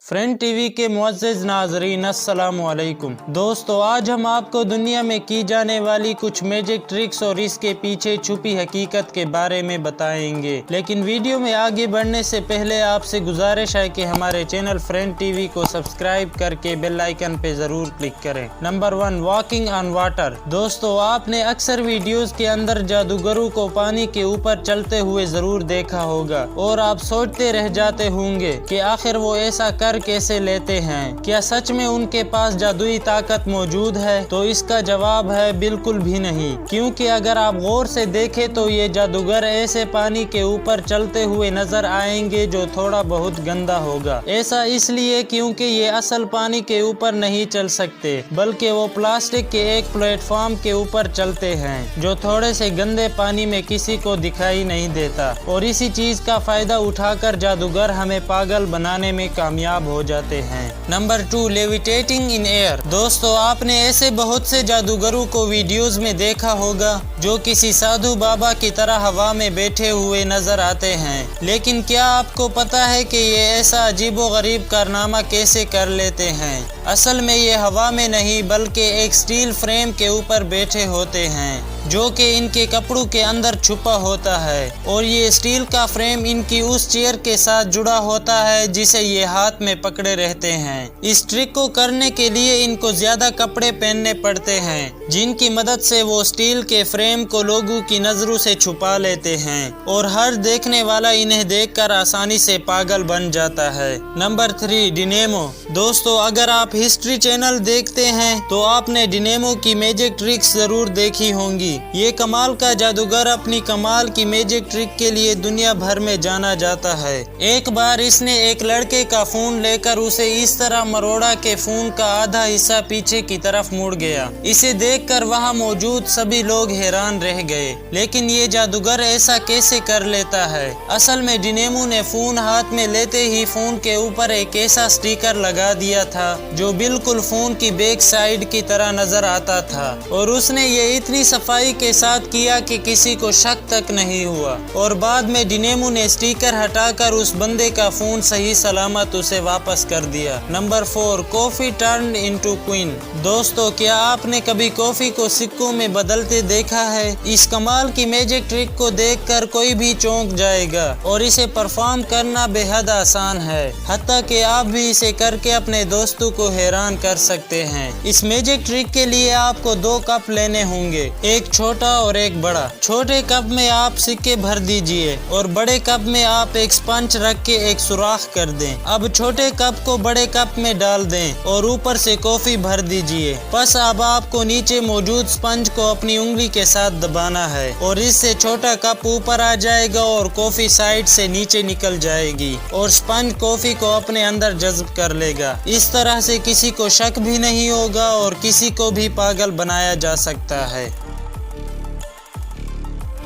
Friend TV के मुअज़्ज़िज़ नाज़रीन अस्सलामु अलैकुम। दोस्तों, आज हम आपको दुनिया में की जाने वाली कुछ मैजिक ट्रिक्स और इसके पीछे छुपी हकीकत के बारे में बताएंगे। लेकिन वीडियो में आगे बढ़ने से पहले आपसे गुजारिश है कि हमारे चैनल फ्रेंड टीवी को सब्सक्राइब करके बेल आइकन पे ज़रूर क्लिक करें। Number 1, walking on water. दोस्तों, आपने अक्सर वीडियोज़ के अंदर जादूगरों को पानी के ऊपर चलते हुए ज़रूर देखा होगा और आप सोचते रह जाते होंगे कि आखिर वो ऐसा कैसे लेते हैं। क्या सच में उनके पास जादुई ताकत मौजूद है? तो इसका जवाब है बिल्कुल भी नहीं, क्योंकि अगर आप गौर से देखें तो ये जादूगर ऐसे पानी के ऊपर चलते हुए नजर आएंगे जो थोड़ा बहुत गंदा होगा। ऐसा इसलिए क्योंकि ये असल पानी के ऊपर नहीं चल सकते, बल्कि वो प्लास्टिक के एक प्लेटफॉर्म के ऊपर चलते हैं जो थोड़े से गंदे पानी में किसी को दिखाई नहीं देता। और इसी चीज का फायदा उठाकर जादूगर हमें पागल बनाने में कामयाब हो जाते हैं। Number 2, levitating in air. दोस्तों, आपने ऐसे बहुत से जादूगरों को वीडियोस में देखा होगा जो किसी साधु बाबा की तरह हवा में बैठे हुए नजर आते हैं। लेकिन क्या आपको पता है कि ये ऐसा अजीबोगरीब कारनामा कैसे कर लेते हैं? असल में ये हवा में नहीं बल्कि एक स्टील फ्रेम के ऊपर बैठे होते हैं जो कि इनके कपड़ों के अंदर छुपा होता है, और ये स्टील का फ्रेम इनकी उस चेयर के साथ जुड़ा होता है जिसे ये हाथ में पकड़े रहते हैं। इस ट्रिक को करने के लिए इनको ज्यादा कपड़े पहनने पड़ते हैं जिनकी मदद से वो स्टील के फ्रेम को लोगों की नजरों से छुपा लेते हैं और हर देखने वाला इन्हें देखकर आसानी से पागल बन जाता है। Number 3, Dynamo. दोस्तों, अगर आप हिस्ट्री चैनल देखते हैं तो आपने डिनेमो की मैजिक ट्रिक्स जरूर देखी होंगी। ये कमाल का जादूगर अपनी कमाल की मैजिक ट्रिक के लिए दुनिया भर में जाना जाता है। एक बार इसने एक लड़के का फोन लेकर उसे इस तरह मरोड़ा के फोन का आधा हिस्सा पीछे की तरफ मुड़ गया। इसे देखकर वहां मौजूद सभी लोग हैरान रह गए। लेकिन ये जादूगर ऐसा कैसे कर लेता है? असल में डिनेमो ने फोन हाथ में लेते ही फोन के ऊपर एक ऐसा स्टिकर लगा दिया था जो बिल्कुल फोन की बैक साइड की तरह नजर आता था, और उसने ये इतनी सफाई के साथ किया कि किसी को शक तक नहीं हुआ। और बाद में डिनेमो ने स्टिकर हटाकर उस बंदे का फोन सही सलामत उसे वापस कर दिया। Number 4, coffee turn into queen. दोस्तों, क्या आपने कभी कॉफी को सिक्कों में बदलते देखा है? इस कमाल की मैजिक ट्रिक को देखकर कोई भी चौंक जाएगा और इसे परफॉर्म करना बेहद आसान है, हत्ता कि आप भी इसे करके अपने दोस्तों को हैरान कर सकते हैं। इस मैजिक ट्रिक के लिए आपको 2 कप लेने होंगे, एक छोटा और एक बड़ा। छोटे कप में आप सिक्के भर दीजिए और बड़े कप में आप एक स्पंज रख के एक सुराख कर दें। अब छोटे कप को बड़े कप में डाल दें और ऊपर से कॉफी भर दीजिए। बस अब आपको नीचे मौजूद स्पंज को अपनी उंगली के साथ दबाना है और इससे छोटा कप ऊपर आ जाएगा और कॉफी साइड से नीचे निकल जाएगी और स्पंज कॉफी को अपने अंदर जज्ब कर लेगा। इस तरह से किसी को शक भी नहीं होगा और किसी को भी पागल बनाया जा सकता है।